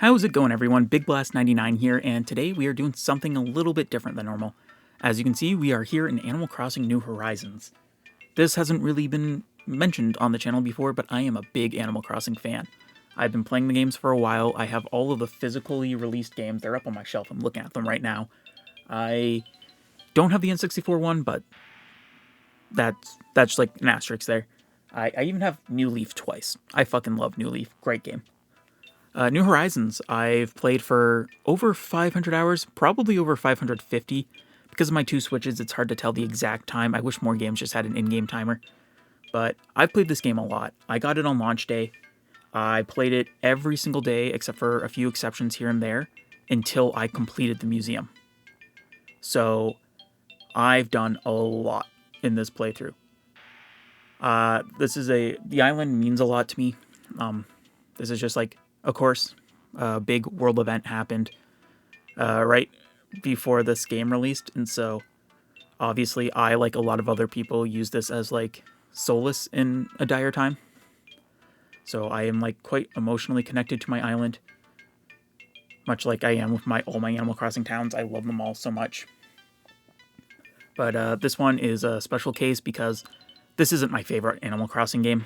How's it going, everyone? Big Blast 99 here, and today we are doing something a little bit different than normal. As you can see, we are here in Animal Crossing New Horizons. This hasn't really been mentioned on the channel before, but I am a big Animal Crossing fan. I've been playing the games for a while. I have all of the physically released games. They're up on my shelf. I'm looking at them right now. I don't have the N64 one, but that's like an asterisk there. I even have New Leaf twice. I fucking love New Leaf. Great game. New Horizons, I've played for over 500 hours, probably over 550. Because of my two Switches, it's hard to tell the exact time. I wish more games just had an in-game timer. But I've played this game a lot. I got it on launch day. I played it every single day, except for a few exceptions here and there, until I completed the museum. So I've done a lot in this playthrough. The island means a lot to me. This is just like, of course, a big world event happened right before this game released, and so obviously I, like a lot of other people, use this as like solace in a dire time. So I am like quite emotionally connected to my island, much like I am with all my Animal Crossing towns. I love them all so much. But this one is a special case because this isn't my favorite Animal Crossing game.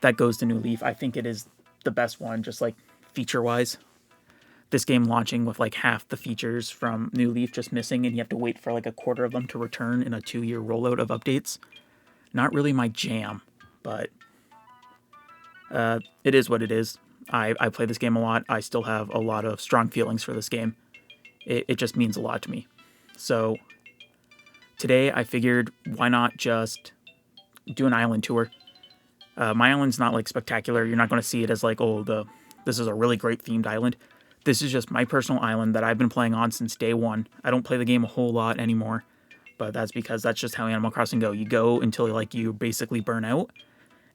That goes to New Leaf. I think it is the best one, just like feature-wise. This game launching with like half the features from New Leaf just missing, and you have to wait for like a quarter of them to return in a 2-year rollout of updates. Not really my jam, but it is what it is. I play this game a lot. I still have a lot of strong feelings for this game. It just means a lot to me. So today I figured, why not just do an island tour? My island's not like spectacular. You're not going to see it as like, this is a really great themed island. This is just my personal island that I've been playing on since day one. I don't play the game a whole lot anymore, but that's because that's just how Animal Crossing go. You go until like you basically burn out,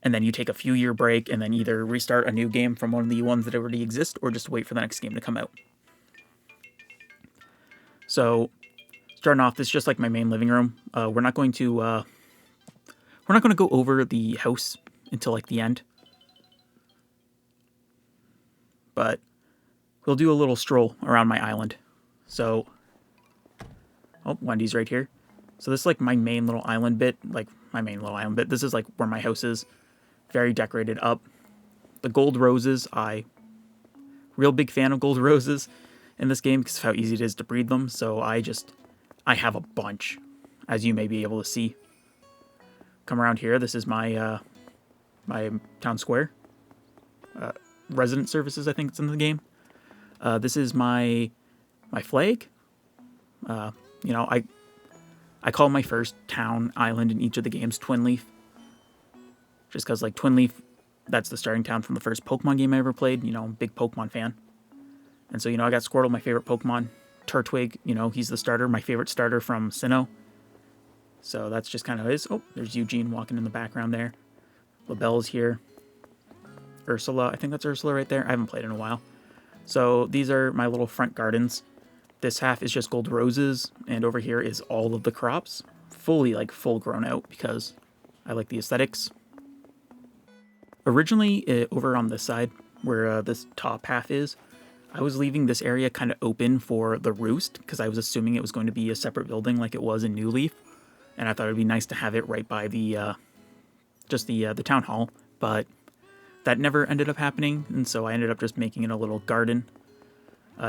and then you take a few-year break, and then either restart a new game from one of the ones that already exist, or just wait for the next game to come out. So, starting off, this is just like my main living room. We're not going to go over the house until like the end, but we'll do a little stroll around my island. So, Wendy's right here. So this is like my main little island bit, This is like where my house is, very decorated up. The gold roses, real big fan of gold roses in this game because of how easy it is to breed them. So I have a bunch, as you may be able to see. Come around here. This is my my town square. Resident services, I think it's in the game. This is my flag. I call my first town island in each of the games Twin Leaf. Just because, like, Twin Leaf, that's the starting town from the first Pokemon game I ever played. Big Pokemon fan. And so, I got Squirtle, my favorite Pokemon. Turtwig, he's the starter, my favorite starter from Sinnoh. So that's just kind of his. Oh, there's Eugene walking in the background there. LaBelle's here. Ursula, I think that's Ursula right there. I haven't played in a while. So these are my little front gardens. This half is just gold roses, and over here is all of the crops. Full grown out because I like the aesthetics. Originally, over on this side, where this top half is, I was leaving this area kind of open for the roost because I was assuming it was going to be a separate building like it was in New Leaf, and I thought it'd be nice to have it right by the town hall, but that never ended up happening, and so I ended up just making it a little garden.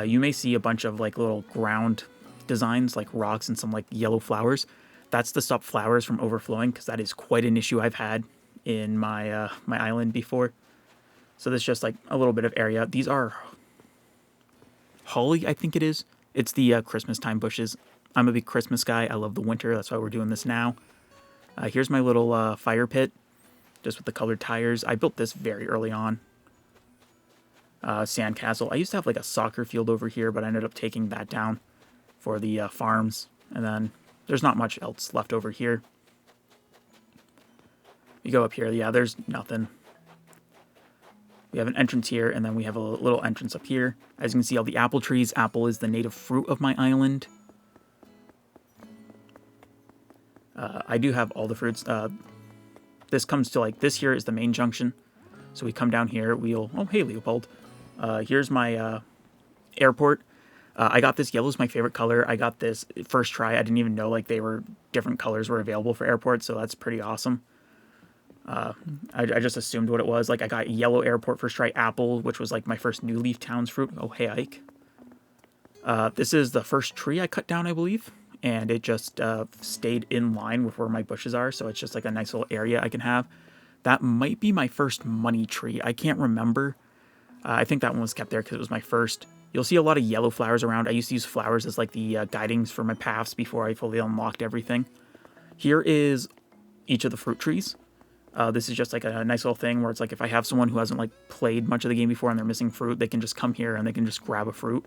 You may see a bunch of like little ground designs, like rocks and some like yellow flowers. That's to stop flowers from overflowing, because that is quite an issue I've had in my my island before. So this is just like a little bit of area. These are holly, I think it is. It's the Christmas time bushes. I'm a big Christmas guy. I love the winter. That's why we're doing this now. Here's my little fire pit, just with the colored tires. I built this very early on. Sandcastle. I used to have like a soccer field over here, but I ended up taking that down for the farms. And then there's not much else left over here. You go up here, yeah, there's nothing. We have an entrance here, and then we have a little entrance up here. As you can see, all the apple trees. Apple is the native fruit of my island. I do have all the fruits. This comes to like, this here is the main junction. So we come down here, oh, hey, Leopold. Here's my airport. I got this. Yellow's my favorite color. I got this first try. I didn't even know like they were different colors were available for airports, so that's pretty awesome. I just assumed what it was. Like I got yellow airport first try apple, which was like my first New Leaf Towns fruit. Oh hey Ike. This is the first tree I cut down, I believe, and it just stayed in line with where my bushes are, so it's just like a nice little area I can have. That might be my first money tree. I can't remember. I think that one was kept there because it was my first. You'll see a lot of yellow flowers around. I used to use flowers as like the guidings for my paths before I fully unlocked everything. Here is each of the fruit trees. This is just like a nice little thing where it's like if I have someone who hasn't like played much of the game before and they're missing fruit, they can just come here and they can just grab a fruit.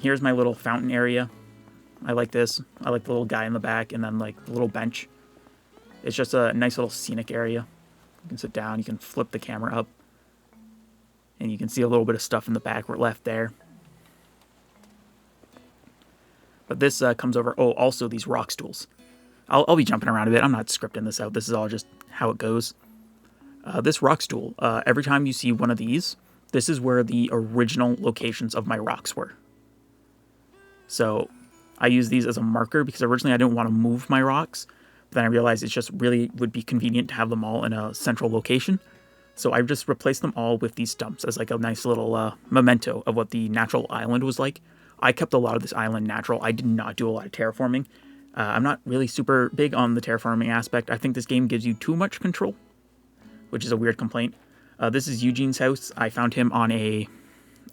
Here's my little fountain area. I like this. I like the little guy in the back and then like the little bench. It's just a nice little scenic area. You can sit down, you can flip the camera up, and you can see a little bit of stuff in the back left there. But this comes over. Oh, also these rock stools. I'll be jumping around a bit. I'm not scripting this out. This is all just how it goes. This rock stool, every time you see one of these, this is where the original locations of my rocks were. So I use these as a marker because originally I didn't want to move my rocks. But then I realized it just really would be convenient to have them all in a central location. So I've just replaced them all with these stumps as like a nice little memento of what the natural island was like. I kept a lot of this island natural. I did not do a lot of terraforming. I'm not really super big on the terraforming aspect. I think this game gives you too much control, which is a weird complaint. This is Eugene's house. I found him on a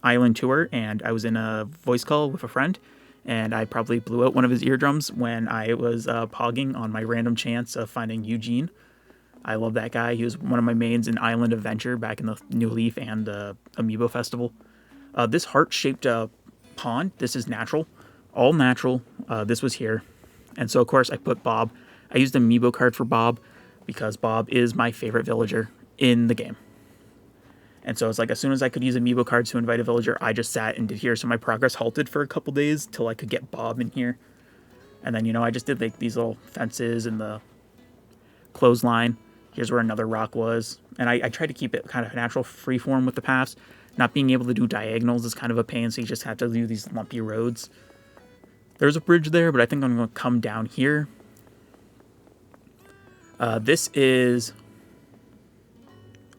island tour, and I was in a voice call with a friend, and I probably blew out one of his eardrums when I was pogging on my random chance of finding Eugene. I love that guy. He was one of my mains in Island Adventure back in the New Leaf and Amiibo Festival. This heart-shaped pond, this is natural. All natural. This was here. And so, of course, I put Bob. I used an Amiibo card for Bob because Bob is my favorite villager in the game. And so it's like as soon as I could use Amiibo cards to invite a villager, I just sat and did here. So my progress halted for a couple days till I could get Bob in here. And then, I just did like these little fences and the clothesline. Here's where another rock was. And I tried to keep it kind of natural freeform with the paths. Not being able to do diagonals is kind of a pain, so you just have to do these lumpy roads. There's a bridge there, but I think I'm going to come down here. This is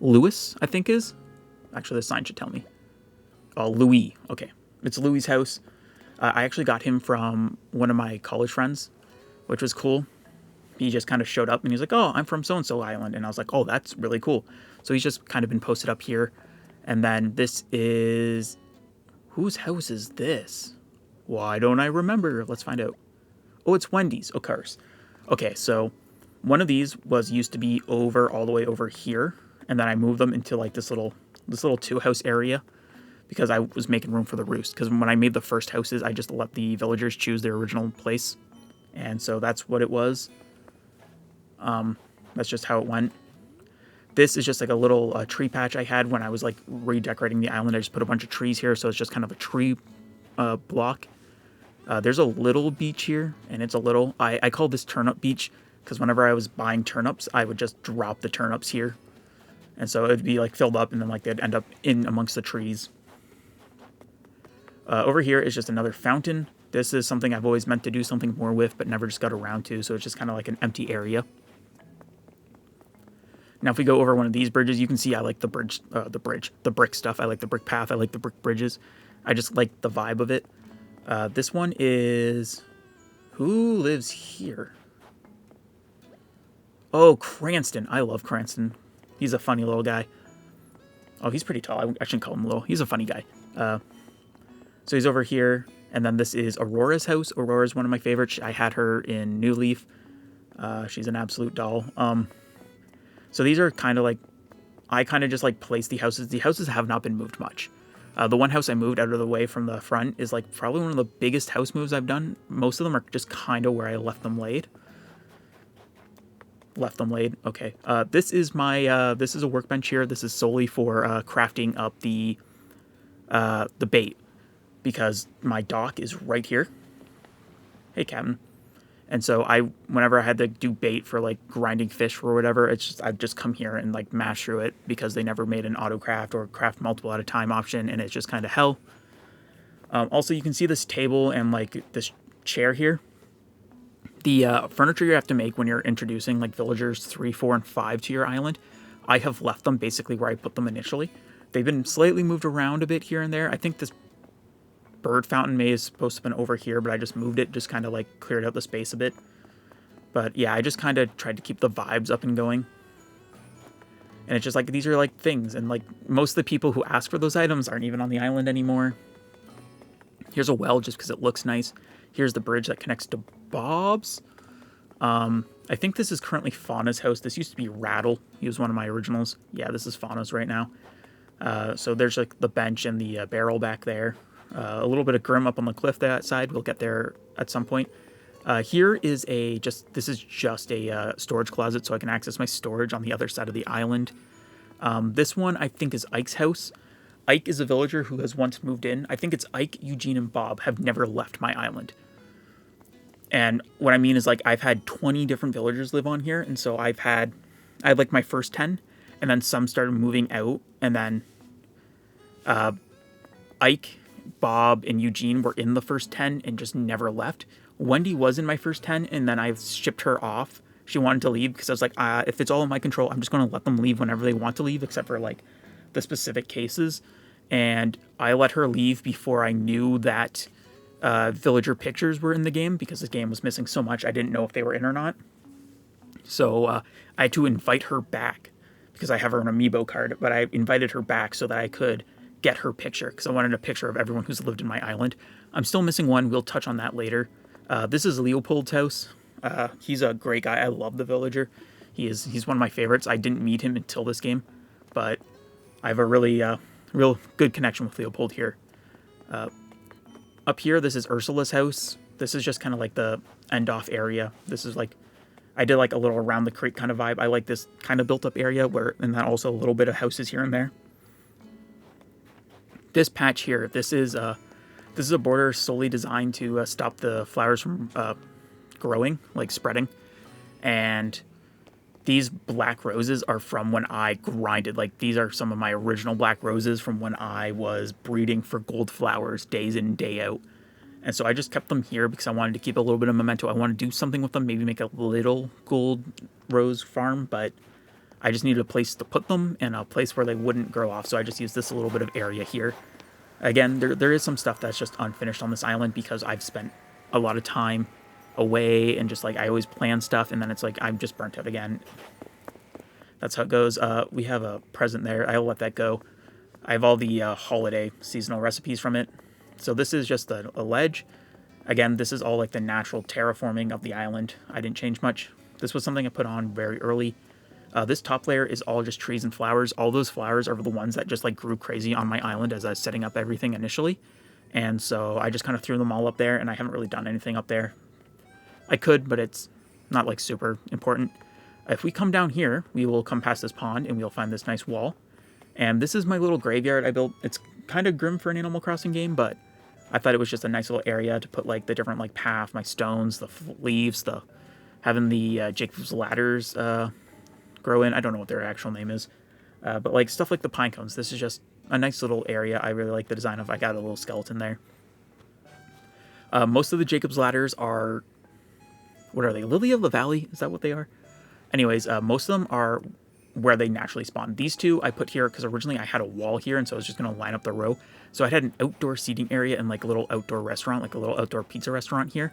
Lewis, I think is. Actually, the sign should tell me. Oh, Louis. Okay. It's Louis' house. I actually got him from one of my college friends, which was cool. He just kind of showed up and he's like, oh, I'm from so-and-so island. And I was like, oh, that's really cool. So he's just kind of been posted up here. And then this is... Whose house is this? Why don't I remember? Let's find out. Oh, it's Wendy's. Of course. Okay, so one of these used to be all the way over here. And then I moved them into like this little two-house area because I was making room for the roost. Because when I made the first houses, I just let the villagers choose their original place. And so that's what it was. That's just how it went. This is just like a little tree patch I had when I was like redecorating the island. I just put a bunch of trees here, so it's just kind of a tree block. There's a little beach here, and it's a little... I call this turnip beach because whenever I was buying turnips, I would just drop the turnips here. And so it would be like filled up, and then like they'd end up in amongst the trees. Over here is just another fountain. This is something I've always meant to do something more with, but never just got around to, so it's just kind of like an empty area. Now, if we go over one of these bridges, you can see I like the brick stuff. I like the brick path. I like the brick bridges. I just like the vibe of it. This one is... Who lives here? Oh, Cranston. I love Cranston. He's a funny little guy. Oh, he's pretty tall. I shouldn't call him little. He's a funny guy. So he's over here. And then this is Aurora's house. Aurora's one of my favorites. I had her in New Leaf. She's an absolute doll. So these are kind of like... I kind of just like place the houses. The houses have not been moved much. The one house I moved out of the way from the front is like probably one of the biggest house moves I've done. Most of them are just kind of where I left them laid. Okay. This is my this is a workbench here. This is solely for crafting up the bait because my dock is right here. Hey, Captain. And so whenever I had to do bait for like grinding fish or whatever, I'd just come here and like mash through it because they never made an auto craft or craft multiple at a time option, and it's just kind of hell. Also, you can see this table and like this chair here. The furniture you have to make when you're introducing like villagers 3, 4, and 5 to your island, I have left them basically where I put them initially. They've been slightly moved around a bit here and there. I think this bird fountain may is supposed to have been over here, but I just moved it, just kind of like cleared out the space a bit. But yeah, I just kind of tried to keep the vibes up and going. And it's just like, these are like things, and like most of the people who ask for those items aren't even on the island anymore. Here's a well just because it looks nice. Here's the bridge that connects to Bob's. I think this is currently Fauna's house. This used to be Rattle. He was one of my originals. Yeah, this is Fauna's right now. So there's like the bench and the barrel back there. A little bit of Grim up on the cliff that side. We'll get there at some point. Here is this is just a storage closet, so I can access my storage on the other side of the island. This one I think is Ike's house. Ike is a villager who has once moved in. I think it's Ike, Eugene, and Bob have never left my island. And what I mean is, like, I've had 20 different villagers live on here, and so I had like my first 10, and then some started moving out, and then Ike, Bob, and Eugene were in the first 10 and just never left. Wendy was in my first 10, and then I shipped her off. She wanted to leave because I was like, if it's all in my control, I'm just going to let them leave whenever they want to leave, except for, like, the specific cases. And I let her leave before I knew that villager pictures were in the game, because the game was missing so much I didn't know if they were in or not. So I had to invite her back because I have her an amiibo card, but I invited her back so that I could get her picture because I wanted a picture of everyone who's lived in my island. I'm still missing one. We'll touch on that later. This is Leopold's house. He's a great guy. I love the villager. He's one of my favorites. I didn't meet him until this game, but I have a really real good connection with Leopold here. Up here, this is Ursula's house. This is just kind of like the end-off area. This is like, I did like a little around the creek kind of vibe. I like this kind of built-up area and then also a little bit of houses here and there. This patch here, this is a border solely designed to stop the flowers from growing, like spreading. And these black roses are from when I grinded. Like, these are some of my original black roses from when I was breeding for gold flowers days in, day out. And so I just kept them here because I wanted to keep a little bit of memento. I want to do something with them, maybe make a little gold rose farm, but I just needed a place to put them and a place where they wouldn't grow off. So I just used this little bit of area here. Again, there is some stuff that's just unfinished on this island because I've spent a lot of time away and just like I always plan stuff and then it's like I'm just burnt out again. That's how it goes. We have a present there. I'll let that go. I have all the holiday seasonal recipes from it. So this is just a ledge. Again, this is all like the natural terraforming of the island. I didn't change much. This was something I put on very early. This top layer is all just trees and flowers. All those flowers are the ones that just like grew crazy on my island as I was setting up everything initially. And so I just kind of threw them all up there and I haven't really done anything up there. I could, but it's not like super important. If we come down here, we will come past this pond and we'll find this nice wall. And this is my little graveyard I built. It's kind of grim for an Animal Crossing game, but I thought it was just a nice little area to put like the different like path, my stones, the leaves, having the Jacob's ladders grow in. I don't know what their actual name is, but like stuff like the pine cones. This is just a nice little area. I really like the design of. I got a little skeleton there. Most of the Jacob's ladders are, what are they? Lily of the Valley? Is that what they are? Anyways, most of them are where they naturally spawn. These two I put here because originally I had a wall here, and so I was just going to line up the row. So I had an outdoor seating area and like a little outdoor restaurant, like a little outdoor pizza restaurant here.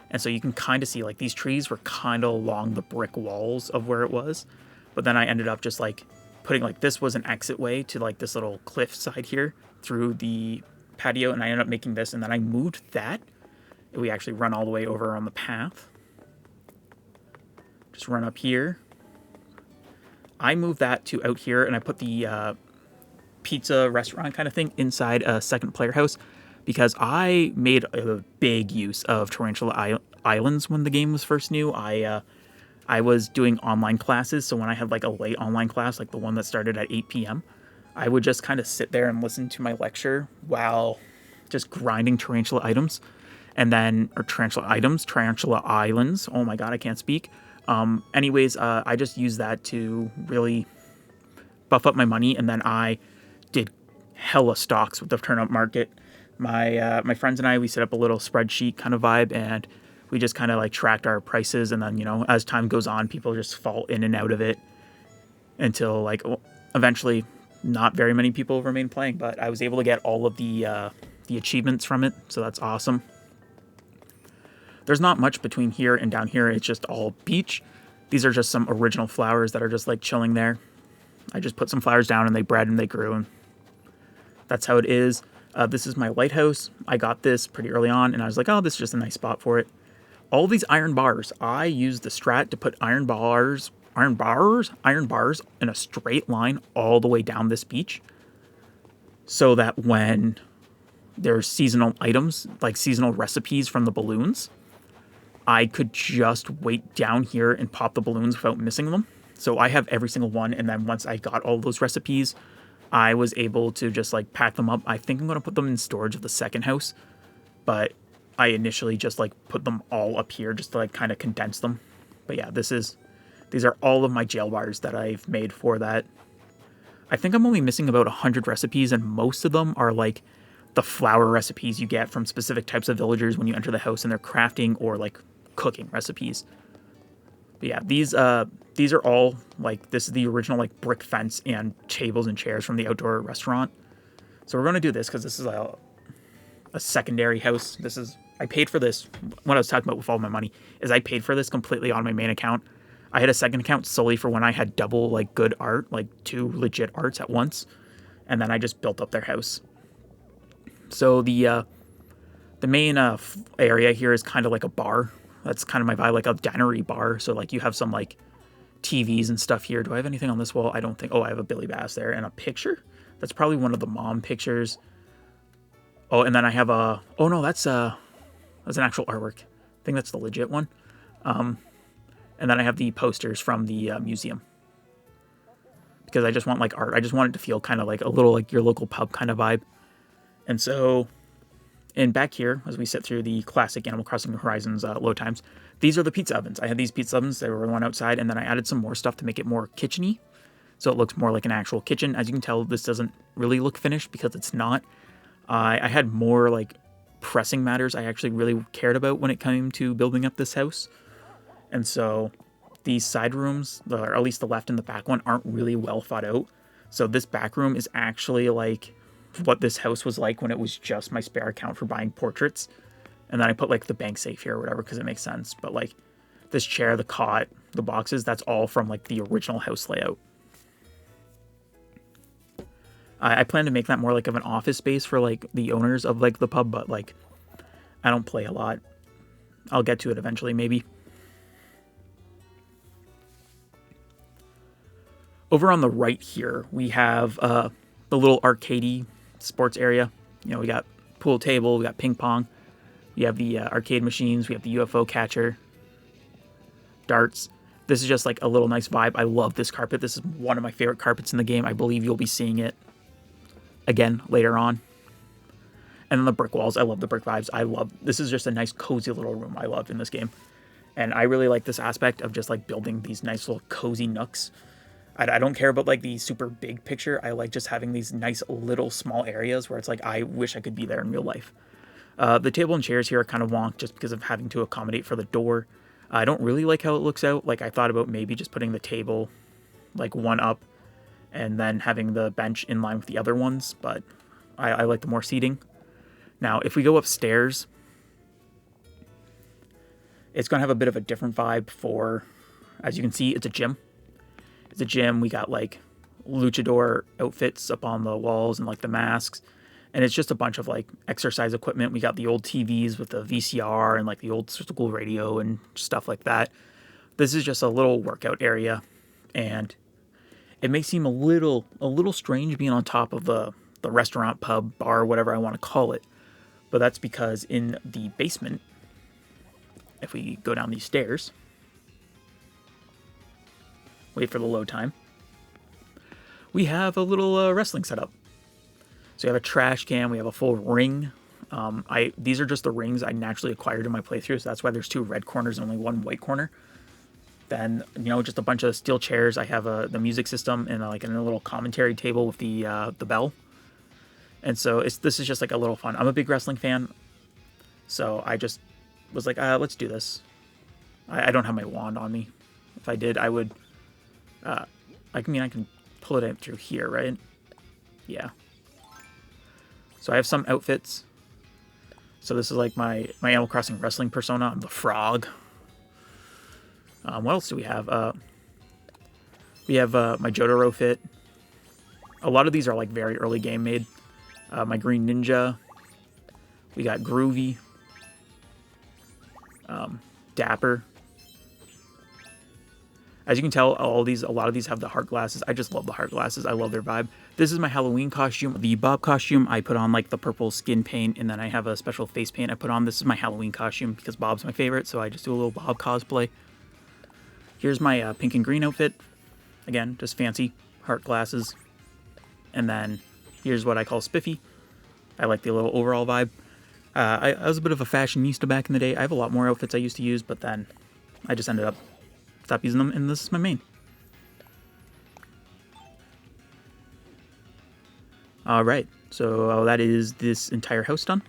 And so you can kind of see like these trees were kind of along the brick walls of where it was. But then I ended up just like putting like, this was an exit way to like this little cliff side here through the patio. And I ended up making this, and then I moved that. We actually run all the way over on the path. Just run up here. I moved that to out here, and I put the pizza restaurant kind of thing inside a second player house because I made a big use of Tarantula Islands when the game was first new. I was doing online classes, so when I had like a late online class, like the one that started at 8 p.m., I would just kind of sit there and listen to my lecture while just grinding Tarantula items. and then, or tarantula items, tarantula islands. Oh my god, I can't speak. Anyways, I just used that to really buff up my money, and then I did hella stocks with the turnip market. My friends and I, we set up a little spreadsheet kind of vibe, and we just kind of like tracked our prices, and then, you know, as time goes on, people just fall in and out of it until like eventually not very many people remain playing, but I was able to get all of the achievements from it, so that's awesome. There's not much between here and down here. It's just all beach. These are just some original flowers that are just like chilling there. I just put some flowers down and they bred and they grew, and that's how it is. This is my lighthouse. I got this pretty early on, and I was like, oh, this is just a nice spot for it. All these iron bars, I used the strat to put iron bars in a straight line all the way down this beach, so that when there's seasonal items, like seasonal recipes from the balloons, I could just wait down here and pop the balloons without missing them. So I have every single one, and then once I got all those recipes, I was able to just like pack them up. I think I'm going to put them in storage of the second house, but I initially just like put them all up here just to like kind of condense them. But yeah, these are all of my jail bars that I've made for that. I think I'm only missing about 100 recipes, and most of them are like the flower recipes you get from specific types of villagers when you enter the house, and they're crafting or like cooking recipes. But yeah, these are all like, this is the original like brick fence and tables and chairs from the outdoor restaurant. So we're going to do this because this is a secondary house. I paid for this. What I was talking about with all my money is I paid for this completely on my main account. I had a second account solely for when I had double like good art, like 2 legit arts at once, and then I just built up their house. So the main area here is kind of like a bar. That's kind of my vibe, like a dinery bar. So like you have some like TVs and stuff here. Do I have anything on this wall? I don't think. Oh, I have a Billy Bass there and a picture. That's probably one of the mom pictures. Oh, and then I have a. Oh no, that's an actual artwork. I think that's the legit one. And then I have the posters from the museum, because I just want like art. I just want it to feel kind of like a little like your local pub kind of vibe. And so, and back here, as we sit through the classic Animal Crossing New Horizons load times, these are the pizza ovens. I had these pizza ovens. They were one outside, and then I added some more stuff to make it more kitchen-y, so it looks more like an actual kitchen. As you can tell, this doesn't really look finished because it's not. I had more like pressing matters I actually really cared about when it came to building up this house. And so these side rooms, or at least the left and the back one, aren't really well thought out. So this back room is actually like what this house was like when it was just my spare account for buying portraits. And then I put like the bank safe here or whatever because it makes sense. But like this chair, the cot, the boxes, that's all from like the original house layout. I plan to make that more like of an office space for like the owners of like the pub, but like I don't play a lot. I'll get to it eventually, maybe. Over on the right here, we have the little arcadey sports area. You know, we got pool table, we got ping pong, we have the arcade machines, we have the UFO catcher, darts. This is just like a little nice vibe. I love this carpet. This is one of my favorite carpets in the game. I believe you'll be seeing it again later on. And then the brick walls. I love the brick vibes. This is just a nice cozy little room I love in this game. And I really like this aspect of just like building these nice little cozy nooks. I don't care about like the super big picture. I like just having these nice little small areas where it's like I wish I could be there in real life. The table and chairs here are kind of wonk just because of having to accommodate for the door. I don't really like how it looks out. Like I thought about maybe just putting the table like one up and then having the bench in line with the other ones, but I like the more seating. Now, if we go upstairs, it's going to have a bit of a different vibe for, as you can see, it's a gym. It's a gym. We got like luchador outfits up on the walls and like the masks. And it's just a bunch of like exercise equipment. We got the old TVs with the VCR and like the old school radio and stuff like that. This is just a little workout area. And it may seem a little strange being on top of the restaurant, pub, bar, whatever I want to call it. But that's because in the basement, if we go down these stairs, wait for the load time, we have a little wrestling setup. So we have a trash can, we have a full ring, These are just the rings I naturally acquired in my playthrough, so that's why there's 2 red corners and only 1 white corner. Then, just a bunch of steel chairs. I have the music system and like a little commentary table with the bell. And so this is just like a little fun. I'm a big wrestling fan, so I just was like, let's do this. I don't have my wand on me. If I did, I would. I can pull it in through here, right? Yeah. So I have some outfits. So this is like my Animal Crossing wrestling persona. I'm the frog. What else do we have? We have my Jotaro fit. A lot of these are like very early game made. My Green Ninja. We got Groovy. Dapper. As you can tell, a lot of these have the heart glasses. I just love the heart glasses. I love their vibe. This is my Halloween costume. The Bob costume, I put on like the purple skin paint, and then I have a special face paint I put on. This is my Halloween costume because Bob's my favorite, so I just do a little Bob cosplay. Here's my pink and green outfit. Again, just fancy heart glasses. And then here's what I call Spiffy. I like the little overall vibe. I was a bit of a fashionista back in the day. I have a lot more outfits I used to use, but then I just ended up stop using them, and this is my main. Alright, so that is this entire house done.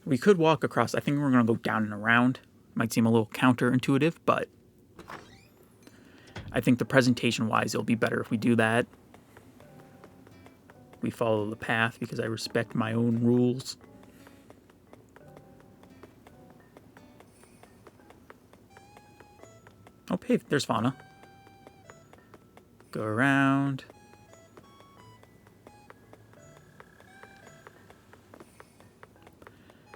We could walk across. I think we're going to go down and around. Might seem a little counterintuitive, but I think the presentation-wise, it'll be better if we do that. We follow the path because I respect my own rules. Oh, hey, there's Fauna. Go around.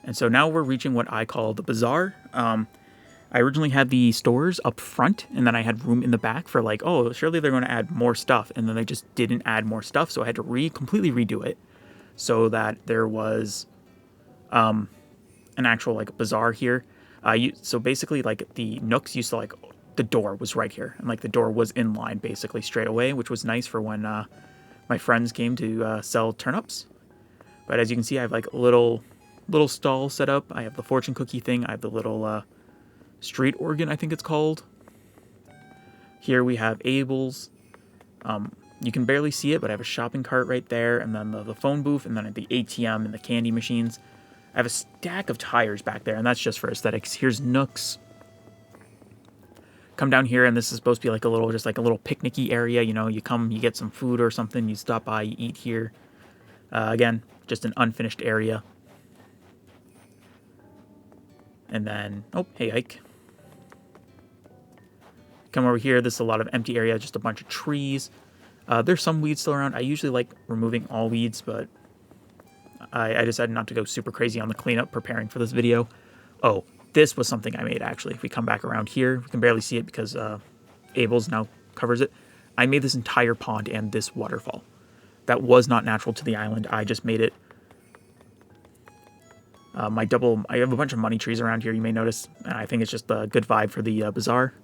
And so now we're reaching what I call the bazaar. I originally had the stores up front, and then I had room in the back for like, oh, surely they're going to add more stuff. And then they just didn't add more stuff, so I had to completely redo it so that there was an actual like bazaar here. So basically, like the nooks used to like the door was right here, and like the door was in line basically straight away, which was nice for when my friends came to sell turnips. But as you can see, I have like a little stall set up. I have the fortune cookie thing. I have the little street organ, I think it's called. Here we have Abel's. You can barely see it, but I have a shopping cart right there, and then the phone booth, and then the ATM and the candy machines. I have a stack of tires back there, and that's just for aesthetics. Here's Nooks. Come down here, and this is supposed to be like a little picnicky area. You come, you get some food or something, you stop by, you eat here. Again, just an unfinished area. And then, oh, hey, Ike. Come over here. This is a lot of empty area, just a bunch of trees. There's some weeds still around. I usually like removing all weeds, but I decided not to go super crazy on the cleanup preparing for this video. Oh, this was something I made, actually. If we come back around here, we can barely see it because Abel's now covers it. I made this entire pond and this waterfall. That was not natural to the island. I just made it. I have a bunch of money trees around here, you may notice. And I think it's just a good vibe for the bazaar.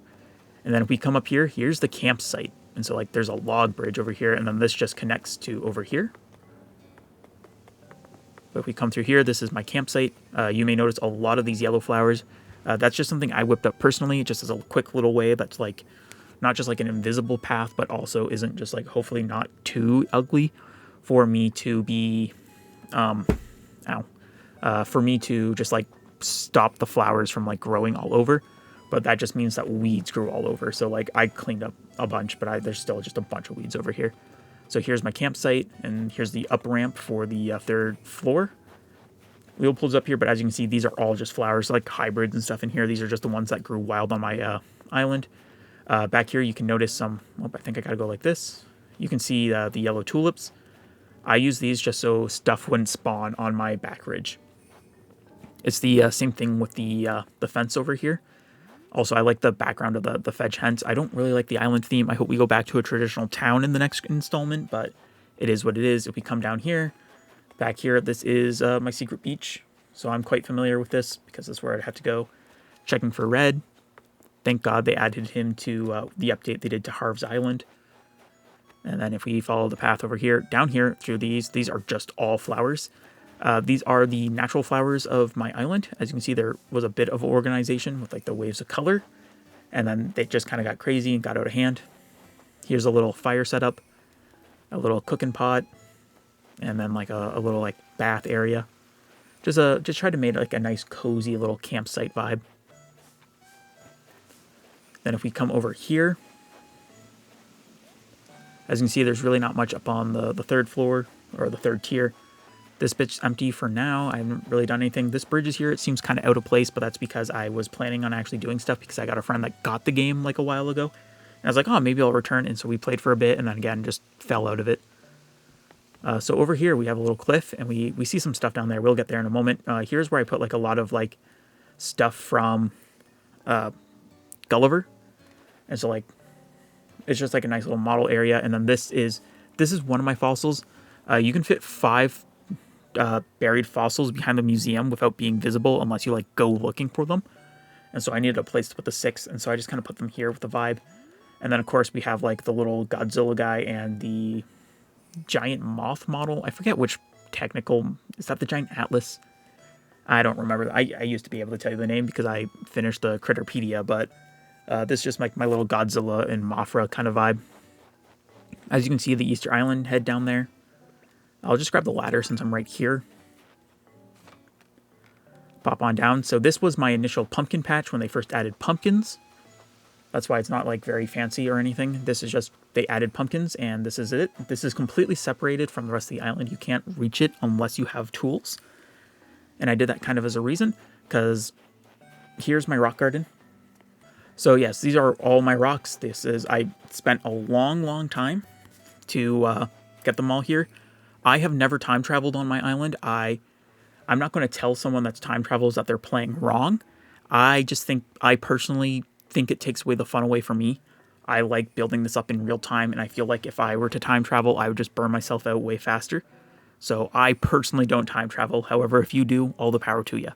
And then if we come up here, here's the campsite. And so like there's a log bridge over here, and then this just connects to over here. But if we come through here, this is my campsite. You may notice a lot of these yellow flowers. That's just something I whipped up personally, just as a quick little way that's like not just like an invisible path, but also isn't just like hopefully not too ugly for me to be, for me to just like stop the flowers from like growing all over. But that just means that weeds grew all over. So like I cleaned up a bunch, but there's still just a bunch of weeds over here. So here's my campsite, and here's the up ramp for the third floor. Wheel pulls up here, but as you can see, these are all just flowers, like hybrids and stuff in here. These are just the ones that grew wild on my island. Back here, you can notice some, I think I gotta go like this. You can see the yellow tulips. I use these just so stuff wouldn't spawn on my back ridge. It's the same thing with the fence over here. Also, I like the background of the fetch hens. I don't really like the island theme. I hope we go back to a traditional town in the next installment, but it is what it is. If we come down here, back here, this is my secret beach. So I'm quite familiar with this because that's where I'd have to go. Checking for red. Thank God they added him to the update they did to Harv's Island. And then if we follow the path over here, down here through these are just all flowers. These are the natural flowers of my island. As you can see, there was a bit of organization with like the waves of color. And then they just kind of got crazy and got out of hand. Here's a little fire setup, a little cooking pot, and then like a little like bath area. Just tried to make like a nice cozy little campsite vibe. Then if we come over here, as you can see, there's really not much up on the third floor or the third tier. This bit's empty for now. I haven't really done anything. This bridge is here. It seems kind of out of place, but that's because I was planning on actually doing stuff because I got a friend that got the game like a while ago. And I was like, oh, maybe I'll return. And so we played for a bit and then again just fell out of it. So over here we have a little cliff and we see some stuff down there. We'll get there in a moment. Here's where I put like a lot of like stuff from Gulliver. And so like it's just like a nice little model area. And then this is one of my fossils. You can fit 5 buried fossils behind the museum without being visible unless you like go looking for them. And so I needed a place to put the 6, and so I just kind of put them here with the vibe. And then of course we have like the little Godzilla guy and the giant moth model. I forget which technical, is that the giant Atlas? I don't remember. I used to be able to tell you the name because I finished the Critterpedia, but this is just like my little Godzilla and Mothra kind of vibe. As you can see, the Easter Island head down there. I'll just grab the ladder since I'm right here. Pop on down. So this was my initial pumpkin patch when they first added pumpkins. That's why it's not like very fancy or anything. This is just, they added pumpkins and this is it. This is completely separated from the rest of the island. You can't reach it unless you have tools. And I did that kind of as a reason because here's my rock garden. So yes, these are all my rocks. I spent a long time to get them all here. I have never time traveled on my island. I'm not going to tell someone that's time travels that they're playing wrong. I personally think it takes away the fun away from me. I like building this up in real time, and I feel like if I were to time travel, I would just burn myself out way faster. So I personally don't time travel. However, if you do, all the power to you.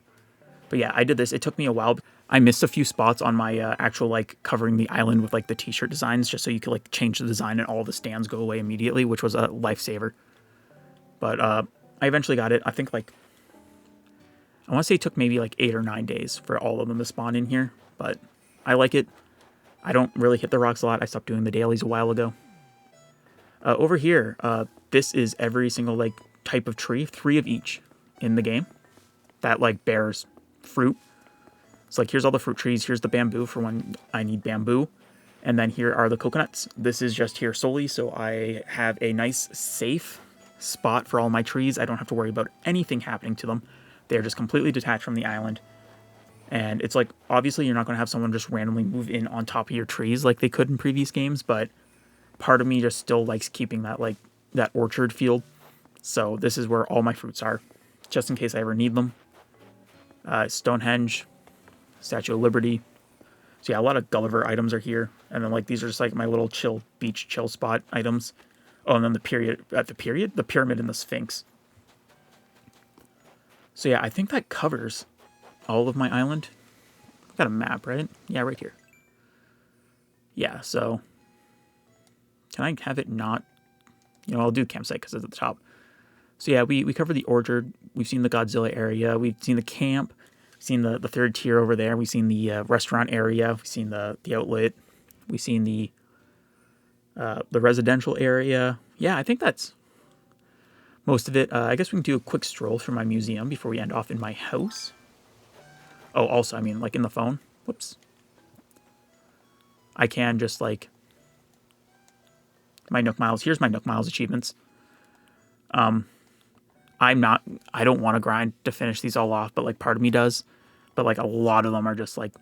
But yeah, I did this. It took me a while. I missed a few spots on my actual like covering the island with like the t-shirt designs just so you could like change the design and all the stands go away immediately, which was a lifesaver. But I eventually got it. I think like, I want to say it took maybe like 8 or 9 days for all of them to spawn in here, but I like it. I don't really hit the rocks a lot. I stopped doing the dailies a while ago. Over here, this is every single like type of tree, 3 of each in the game that like bears fruit. So like here's all the fruit trees. Here's the bamboo for when I need bamboo. And then here are the coconuts. This is just here solely so I have a nice safe spot for all my trees. I don't have to worry about anything happening to them. They're just completely detached from the island. And it's like, obviously you're not going to have someone just randomly move in on top of your trees like they could in previous games, but part of me just still likes keeping that like that orchard feel. So this is where all my fruits are, just in case I ever need them. Stonehenge, Statue of Liberty. So yeah, a lot of Gulliver items are here. And then like these are just like my little beach chill spot items. Oh, and then the pyramid and the Sphinx. So yeah, I think that covers all of my island. I've got a map, right? Yeah, right here. Yeah, so can I have it not? I'll do campsite because it's at the top. So yeah, we covered the orchard. We've seen the Godzilla area. We've seen the camp. We've seen the third tier over there. We've seen the restaurant area. We've seen the outlet. We've seen the residential area. Yeah, I think that's most of it. I guess we can do a quick stroll through my museum before we end off in my house. Oh, also, I mean, like in the phone. Whoops. I can just like my Nook Miles. Here's my Nook Miles achievements. I don't want to grind to finish these all off, but like part of me does. But like a lot of them are just like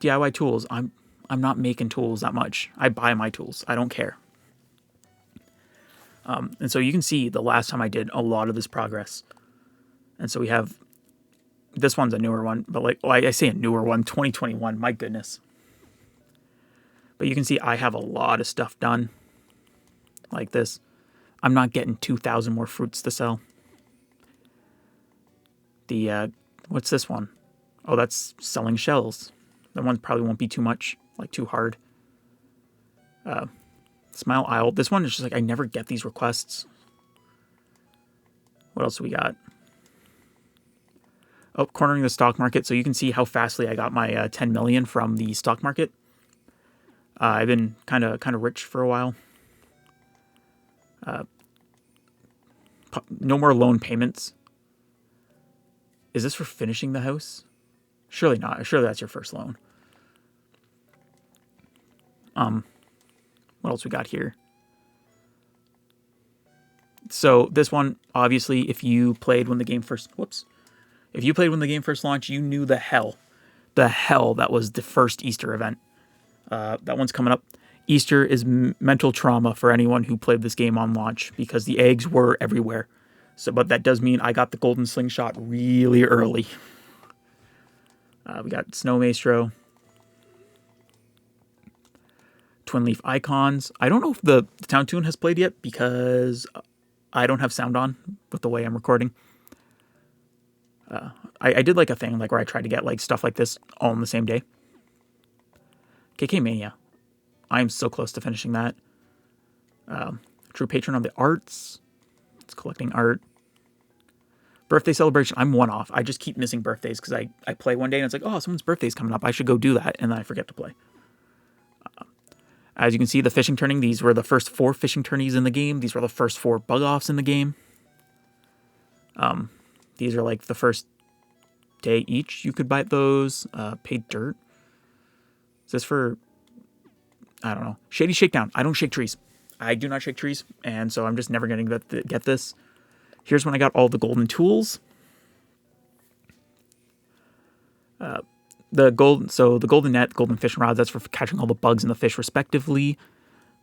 DIY tools. I'm not making tools that much. I buy my tools. I don't care. And so you can see the last time I did a lot of this progress. And so we have, this one's a newer one, but like, I say a newer one, 2021, my goodness. But you can see I have a lot of stuff done like this. I'm not getting 2,000 more fruits to sell. What's this one? Oh, that's selling shells. That one probably won't be too much, like too hard. Smile Isle. This one is just like, I never get these requests. What else do we got? Oh, cornering the stock market. So you can see how fastly I got my 10 million from the stock market. I've been kind of rich for a while. No more loan payments. Is this for finishing the house? Surely not. Surely that's your first loan. What else we got here? So this one, obviously, if you played when the game first launched, you knew the hell that was the first Easter event. That one's coming up. Easter is mental trauma for anyone who played this game on launch because the eggs were everywhere. So, but that does mean I got the golden slingshot really early. We got Snow Maestro, Twin Leaf Icons. I don't know if the Town Tune has played yet because I don't have sound on with the way I'm recording. I did like a thing like where I tried to get like stuff like this all in the same day. KK Mania. I'm so close to finishing that. True Patron of the Arts. It's collecting art. Birthday celebration. I'm one off. I just keep missing birthdays because I play one day and it's like, oh, someone's birthday's coming up. I should go do that. And then I forget to play. As you can see, the fishing tourney. These were the first 4 fishing tourneys in the game. These were the first 4 bug offs in the game. These are like the first day each. You could buy those. Paid dirt. Is this for... I don't know. Shady Shakedown. I don't shake trees. I do not shake trees. And so I'm just never going to get this. Here's when I got all the golden tools. The golden net, golden fishing rods, that's for catching all the bugs and the fish respectively.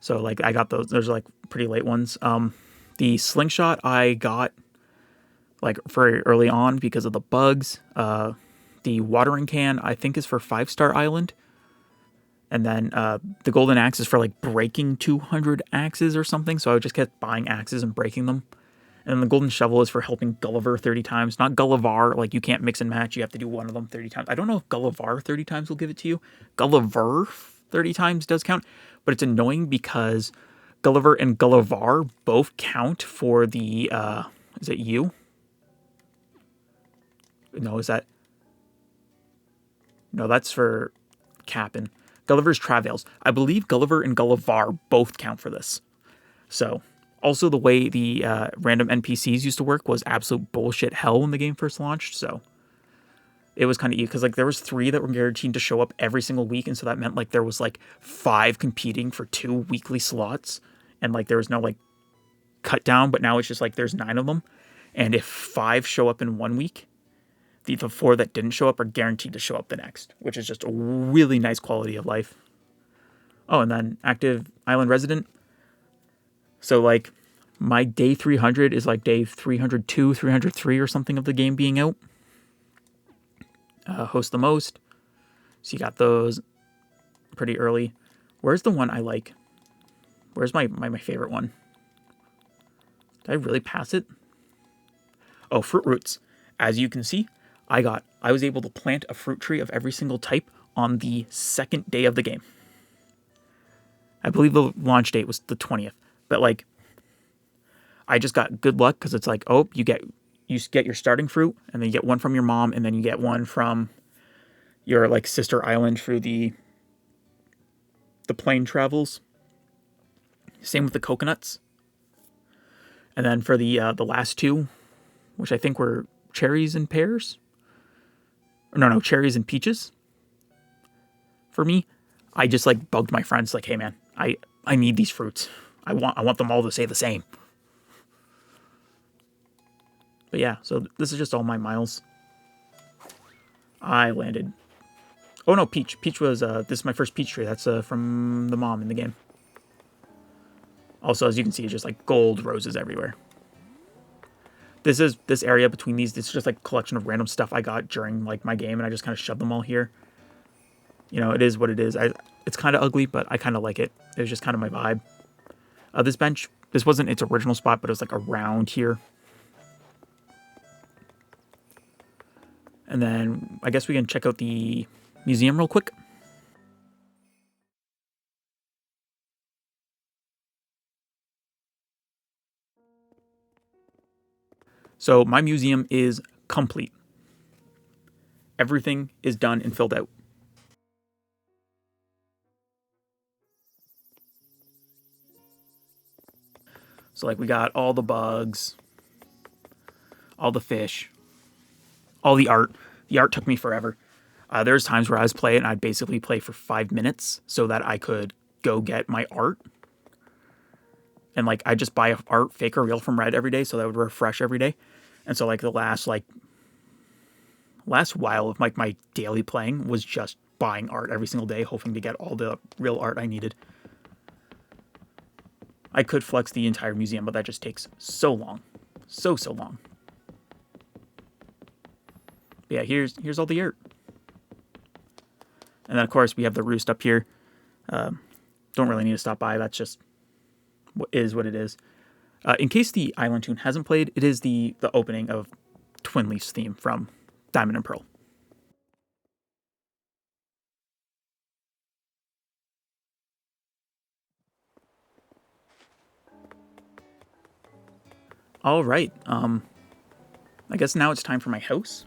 So like I got those. Those are like pretty late ones. The slingshot I got like very early on because of the bugs. The watering can I think is for 5-star island. And then the golden axe is for like breaking 200 axes or something. So I just kept buying axes and breaking them. And then the golden shovel is for helping Gulliver 30 times. Not Gullivar, like you can't mix and match. You have to do one of them 30 times. I don't know if Gullivar 30 times will give it to you. Gulliver 30 times does count. But it's annoying because Gulliver and Gullivar both count for the... is it you? No, is that... No, that's for Cap'n. Gulliver's Travails. I believe Gulliver and Gullivar both count for this. So... Also, the way the random NPCs used to work was absolute bullshit hell when the game first launched. So it was kind of easy because like there was 3 that were guaranteed to show up every single week, and so that meant like there was like 5 competing for 2 weekly slots, and like there was no like cut down. But now it's just like there's 9 of them, and if 5 show up in one week, the 4 that didn't show up are guaranteed to show up the next, which is just a really nice quality of life. Oh, and then active island resident. So, like, my day 300 is like day 302, 303 or something of the game being out. Host the most. So you got those pretty early. Where's the one I like? Where's my favorite one? Did I really pass it? Oh, fruit roots. As you can see, I was able to plant a fruit tree of every single type on the 2nd day of the game. I believe the launch date was the 20th. But like, I just got good luck because it's like, oh, you get your starting fruit, and then you get one from your mom, and then you get one from your like sister island through the plane travels. Same with the coconuts. And then for the last 2, which I think were cherries and pears. No, cherries and peaches. For me, I just like bugged my friends like, hey man, I need these fruits. I want them all to say the same. But yeah, so this is just all my miles. I landed. Oh no, peach. Peach was this is my first peach tree. That's from the mom in the game. Also, as you can see, it's just like gold roses everywhere. This area between these. It's just like a collection of random stuff I got during like my game, and I just kind of shoved them all here. You know, it is what it is. It's kind of ugly, but I kind of like it. It was just kind of my vibe. This bench, this wasn't its original spot, but it was like around here. And then I guess we can check out the museum real quick. So my museum is complete. Everything is done and filled out. So like we got all the bugs, all the fish, all the art. The art took me forever. There's times where I was playing and I'd basically play for 5 minutes so that I could go get my art. And like I just buy art, fake or real, from Red every day, so that would refresh every day. And so like the last while of like my daily playing was just buying art every single day, hoping to get all the real art I needed. I could flex the entire museum, but that just takes so long. So long. But yeah, here's all the art. And then of course we have the roost up here. Don't really need to stop by. That's just what it is. In case the Island Tune hasn't played, it is the opening of Twinleaf's theme from Diamond and Pearl. All right. I guess now it's time for my house.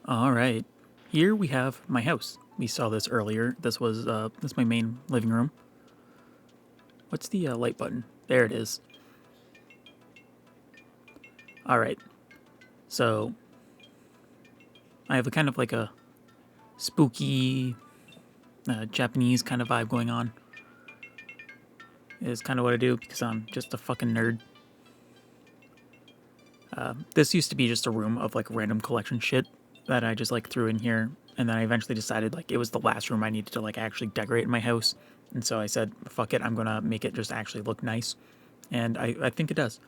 All right. Here we have my house. We saw this earlier. This is my main living room. What's the light button? There it is. All right. So I have a kind of like a spooky Japanese kind of vibe going on. Is kind of what I do because I'm just a fucking nerd. This used to be just a room of like random collection shit that I just like threw in here, and then I eventually decided like it was the last room I needed to like actually decorate in my house, and so I said, fuck it, I'm gonna make it just actually look nice, and I think it does.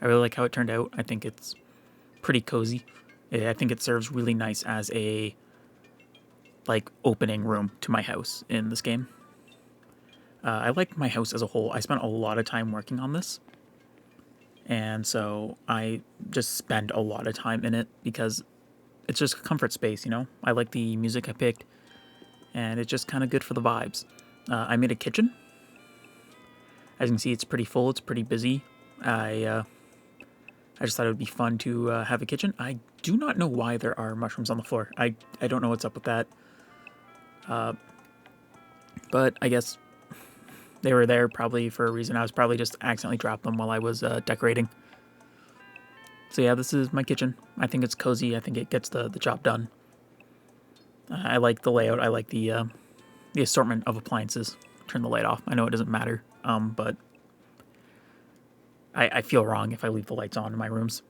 I really like how it turned out. I think it's pretty cozy. I think it serves really nice as a like opening room to my house in this game. I like my house as a whole. I spent a lot of time working on this, and so I just spend a lot of time in it because it's just a comfort space, you know? I like the music I picked, and it's just kind of good for the vibes. I made a kitchen. As you can see, it's pretty full. It's pretty busy. I just thought it would be fun to have a kitchen. I do not know why there are mushrooms on the floor. I don't know what's up with that. But I guess they were there probably for a reason. I was probably just accidentally dropped them while I was decorating. So yeah, this is my kitchen. I think it's cozy. I think it gets the job done. I like the layout. I like the assortment of appliances. Turn the light off. I know it doesn't matter, but I feel wrong if I leave the lights on in my rooms.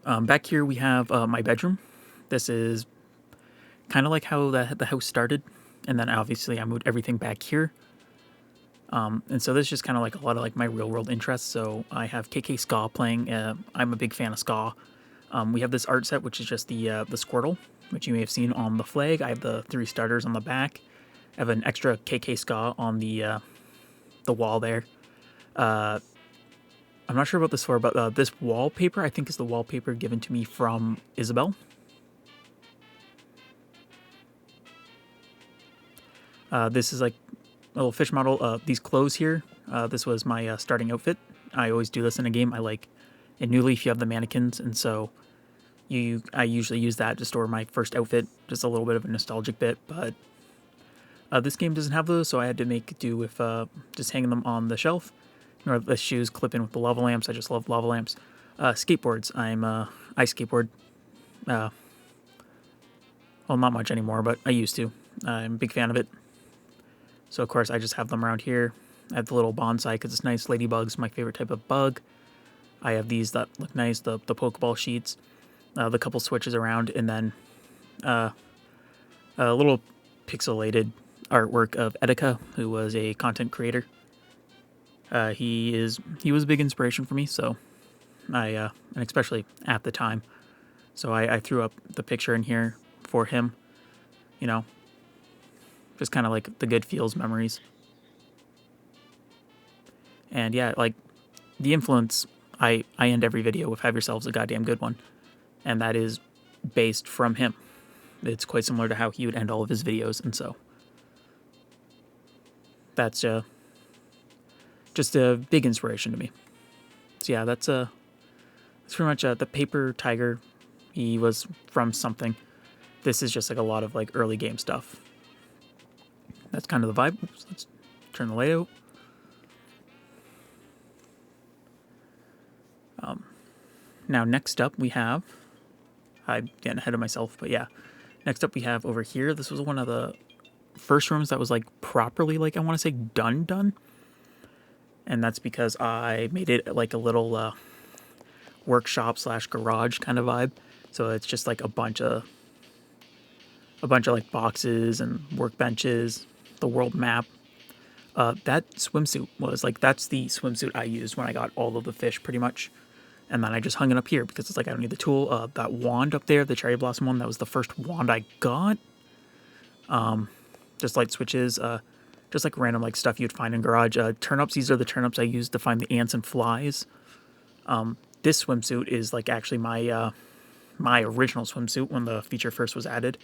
Back here we have my bedroom. This is kind of like how the house started, and then obviously I moved everything back here. And so this is just kind of like a lot of like my real world interests. So I have KK Ska playing. I'm a big fan of ska. We have this art set, which is just the Squirtle, which you may have seen on the flag. I have the 3 starters on the back. I have an extra KK Ska on the wall there. I'm not sure about this floor, but this wallpaper I think is the wallpaper given to me from Isabelle. This is like a little fish model. These clothes here, this was my starting outfit. I always do this in a game. In New Leaf you have the mannequins, and so I usually use that to store my first outfit. Just a little bit of a nostalgic bit, but this game doesn't have those, so I had to make do with just hanging them on the shelf. Or the shoes clip in with the lava lamps. I just love lava lamps. Skateboards. I skateboard. Well, not much anymore, but I used to. I'm a big fan of it. So of course I just have them around here. I have the little bonsai because it's nice. Ladybug's my favorite type of bug. I have these that look nice. The Pokeball sheets. The couple switches around, and then a little pixelated artwork of Etika, who was a content creator. He was a big inspiration for me, so and especially at the time. So I threw up the picture in here for him, you know, just kind of like the good feels memories. And yeah, like the influence, I end every video with "Have yourselves a goddamn good one," and that is based from him. It's quite similar to how he would end all of his videos, and so that's just a big inspiration to me. So yeah, that's pretty much the Paper Tiger. He was from something. This is just like a lot of like early game stuff. That's kind of the vibe. Oops, let's turn the light out. Now next up we have, I'm getting ahead of myself, but yeah. Next up we have over here, this was one of the first rooms that was like properly, like I want to say done. And that's because I made it like a little workshop / garage kind of vibe. So it's just like a bunch of like boxes and workbenches, the world map. That swimsuit was like, that's the swimsuit I used when I got all of the fish pretty much. And then I just hung it up here because it's like I don't need the tool. That wand up there, the cherry blossom one, that was the first wand I got. Just light switches, just like random like stuff you'd find in garage. Turnips, these are the turnips I used to find the ants and flies. This swimsuit is like actually my my original swimsuit when the feature first was added.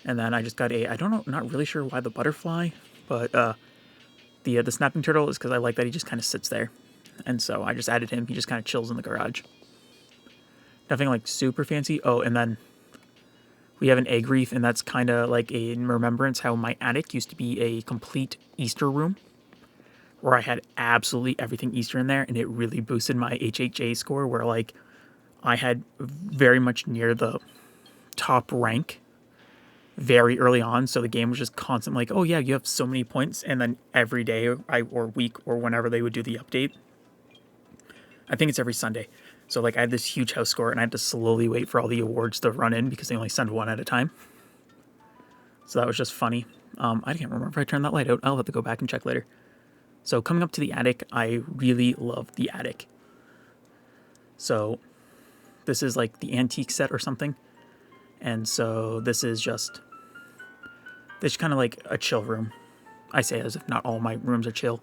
And then I just got I don't know, not really sure why the butterfly, but the snapping turtle is because I like that he just kind of sits there. And so I just added him. He just kind of chills in the garage. Nothing like super fancy. Oh, and then we have an egg wreath, and that's kind of like in remembrance how my attic used to be a complete Easter room where I had absolutely everything Easter in there, and it really boosted my HHA score where like I had very much near the top rank very early on. So the game was just constant like, oh yeah, you have so many points. And then every day or week or whenever they would do the update, I think it's every Sunday. So like I had this huge house score and I had to slowly wait for all the awards to run in because they only send one at a time. So that was just funny. I can't remember if I turned that light out. I'll have to go back and check later. So coming up to the attic, I really love the attic. So this is like the antique set or something. And so this is just kind of like a chill room. I say as if not all my rooms are chill.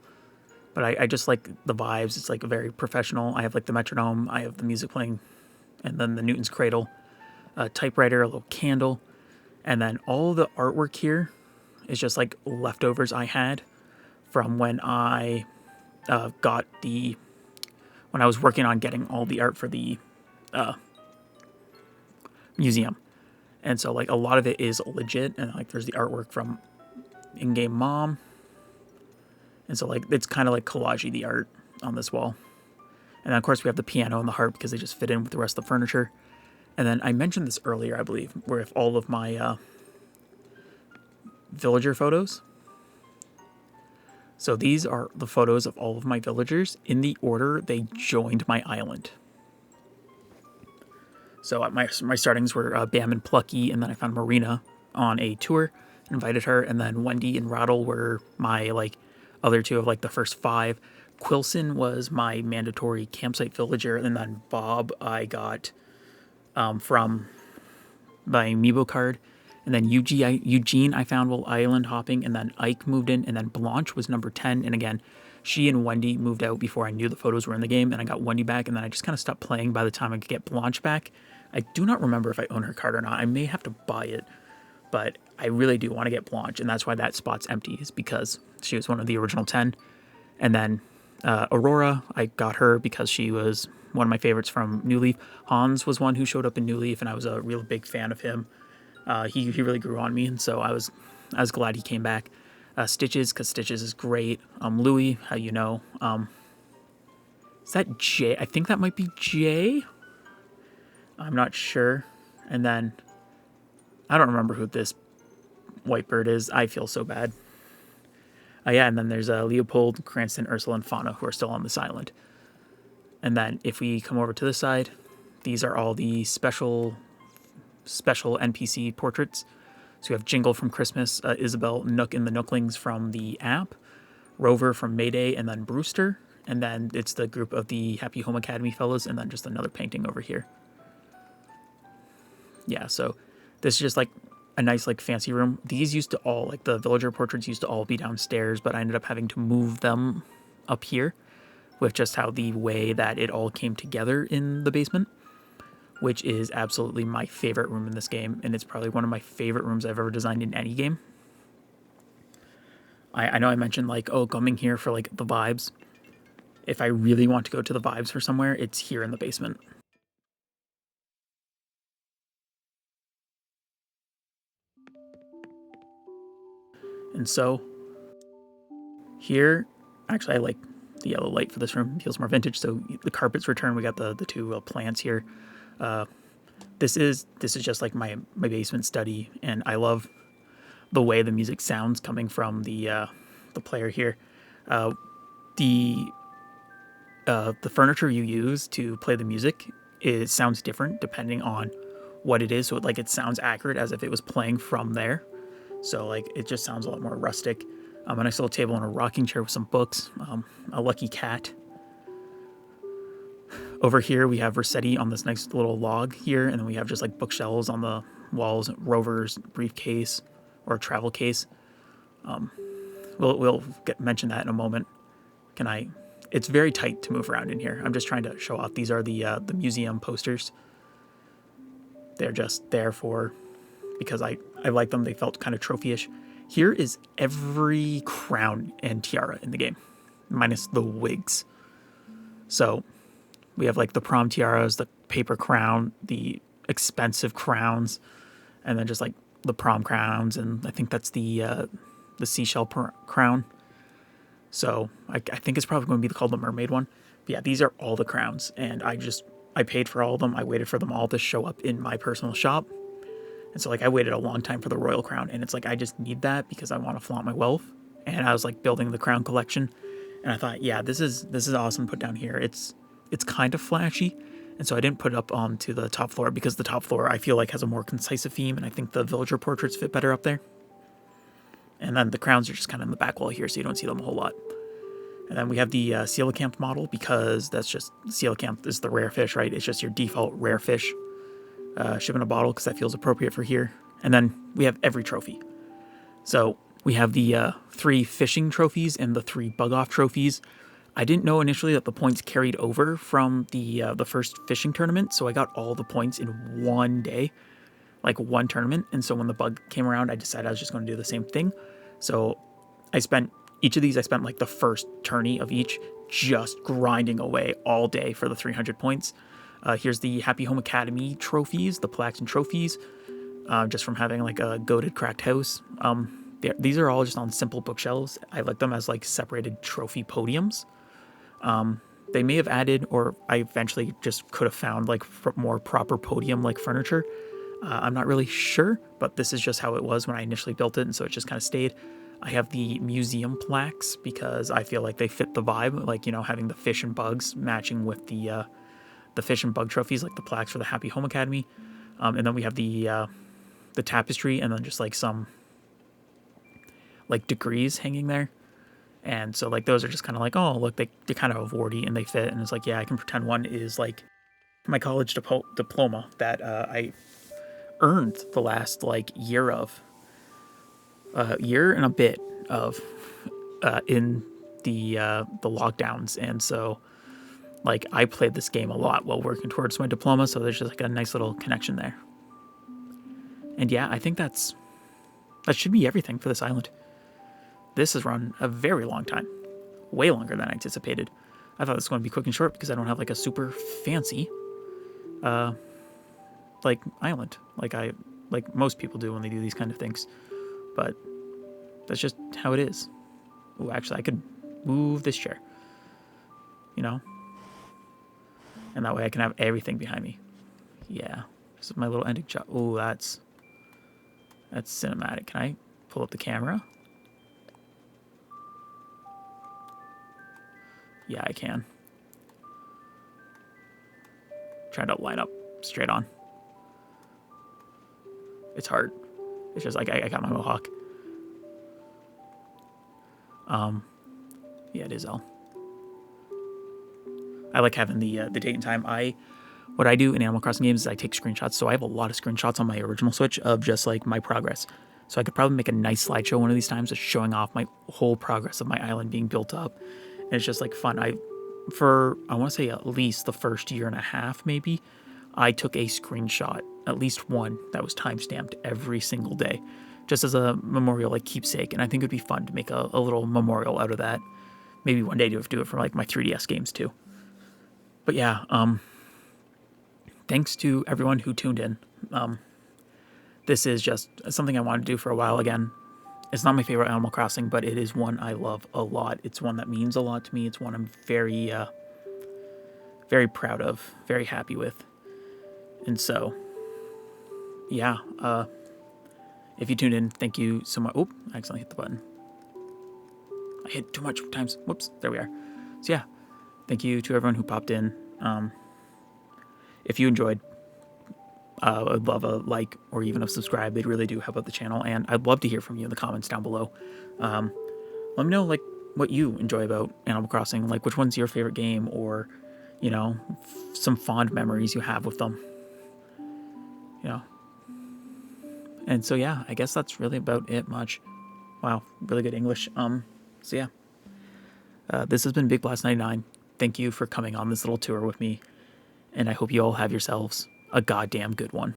But I just like the vibes. It's like very professional. I have like the metronome. I have the music playing. And then the Newton's Cradle. A typewriter, a little candle. And then all the artwork here is just like leftovers I had from when I when I was working on getting all the art for the museum. And so like a lot of it is legit. And like there's the artwork from in-game Mom. And so like it's kind of like collage-y, the art on this wall. And then of course we have the piano and the harp because they just fit in with the rest of the furniture. And then I mentioned this earlier, I believe, where if all of my villager photos. So these are the photos of all of my villagers in the order they joined my island. So my startings were Bam and Plucky, and then I found Marina on a tour, invited her, and then Wendy and Rattle were my like other two of like the first 5. Quilson was my mandatory campsite villager, and then Bob I got from my amiibo card, and then Eugene I found while island hopping, and then Ike moved in, and then Blanche was number 10, and again, she and Wendy moved out before I knew the photos were in the game, and I got Wendy back, and then I just kind of stopped playing by the time I could get Blanche back. I do not remember if I own her card or not. I may have to buy it, but I really do want to get Blanche, and that's why that spot's empty, is because she was one of the original 10. And then Aurora, I got her because she was one of my favorites from New Leaf. Hans was one who showed up in New Leaf, and I was a real big fan of him. He really grew on me, and so I was glad he came back. Stitches, because Stitches is great. Louie, how you know. Is that Jay? I think that might be Jay. I'm not sure. And then I don't remember who this white bird is. I feel so bad. Yeah, and then there's Leopold, Cranston, Ursula, and Fauna, who are still on this island. And then if we come over to this side, these are all the special NPC portraits. So we have Jingle from Christmas, Isabel, Nook and the Nooklings from the app, Rover from Mayday, and then Brewster. And then it's the group of the Happy Home Academy fellows, and then just another painting over here. Yeah, so this is just like a nice like fancy room. These used to all, like the villager portraits used to all be downstairs, but I ended up having to move them up here with just how the way that it all came together in the basement, which is absolutely my favorite room in this game, and it's probably one of my favorite rooms I've ever designed in any game. I know I mentioned like, oh, coming here for like the vibes. If I really want to go to the vibes for somewhere, it's here in the basement. And so here, actually, I like the yellow light for this room. It feels more vintage. So the carpets return. We got the two plants here. This is just like my basement study, and I love the way the music sounds coming from the player here. The the furniture you use to play the music, it sounds different depending on what it is. So it sounds accurate as if it was playing from there. So like it just sounds a lot more rustic. A nice little table and a rocking chair with some books. A lucky cat. Over here we have Rossetti on this nice little log here, and then we have just like bookshelves on the walls, Rover's briefcase or travel case. We'll mention that in a moment. Can I? It's very tight to move around in here. I'm just trying to show off. These are the museum posters. They're just there for because I like them. They felt kind of trophy-ish. Here is every crown and tiara in the game, minus the wigs. So we have like the prom tiaras, the paper crown, the expensive crowns, and then just like the prom crowns, and I think that's the seashell crown. So I think it's probably going to be called the mermaid one. But yeah, these are all the crowns, and I paid for all of them. I waited for them all to show up in my personal shop, and so like I waited a long time for the royal crown, and it's like I just need that because I want to flaunt my wealth. And I was like building the crown collection, and I thought, yeah, this is awesome. Put down here, it's kind of flashy, and so I didn't put it up onto the top floor because the top floor I feel like has a more concise theme, and I think the villager portraits fit better up there. And then the crowns are just kind of in the back wall here, so you don't see them a whole lot. And then we have the coelacanth model because that's just coelacanth is the rare fish, right? It's just your default rare fish. Ship in a bottle because that feels appropriate for here. And then we have every trophy. So we have the 3 fishing trophies and the 3 bug off trophies. I didn't know initially that the points carried over from the first fishing tournament, so I got all the points in one day, like one tournament. And so when the bug came around, I decided I was just going to do the same thing. So I spent like the first tourney of each just grinding away all day for the 300 points. Here's the Happy Home Academy trophies, the plaques and trophies, just from having like a goated cracked house. These are all just on simple bookshelves. I like them as like separated trophy podiums. They may have added, or I eventually just could have found like more proper podium like furniture. I'm not really sure, but this is just how it was when I initially built it, and so it just kind of stayed. I have the museum plaques because I feel like they fit the vibe, like, you know, having the fish and bugs matching with the fish and bug trophies, like the plaques for the Happy Home Academy. And then we have the tapestry, and then just like some like degrees hanging there. And so like those are just kind of like, oh, look, they're kind of awardy and they fit. And it's like, yeah, I can pretend one is like my college diploma that I earned the last like year and a bit of in the lockdowns. And so like I played this game a lot while working towards my diploma, so there's just like a nice little connection there. And yeah, I think that should be everything for this island. This has run a very long time, way longer than I anticipated. I thought this was going to be quick and short because I don't have like a super fancy like island like most people do when they do these kind of things. But that's just how it is. Ooh, actually, I could move this chair, you know, and that way I can have everything behind me. Yeah, this is my little ending shot. Ooh, that's cinematic. Can I pull up the camera? Yeah, I can. Trying to line up straight on. It's hard. It's just like I got my mohawk. Yeah, it is L. I like having the date and time. What I do in Animal Crossing games is I take screenshots. So I have a lot of screenshots on my original Switch of just like my progress. So I could probably make a nice slideshow one of these times, just showing off my whole progress of my island being built up. And it's just like fun. I want to say at least the first year and a half, maybe, I took a screenshot, at least one, that was time stamped every single day, just as a memorial, like keepsake. And I think it'd be fun to make a little memorial out of that. Maybe one day do it for like my 3DS games too. But yeah, thanks to everyone who tuned in. This is just something I wanted to do for a while again. It's not my favorite Animal Crossing, but it is one I love a lot. It's one that means a lot to me. It's one I'm very, very proud of, very happy with. And so, yeah, if you tuned in, thank you so much. Oh, I accidentally hit the button. I hit too much times. Whoops, there we are. So yeah, thank you to everyone who popped in. If you enjoyed, I'd love a like or even a subscribe. They really do help out the channel, and I'd love to hear from you in the comments down below. Let me know like what you enjoy about Animal Crossing, like which one's your favorite game, or you know, some fond memories you have with them. You know. And so yeah, I guess that's really about it. Wow, really good English. So yeah, this has been Big Blast 99. Thank you for coming on this little tour with me, and I hope you all have yourselves a goddamn good one.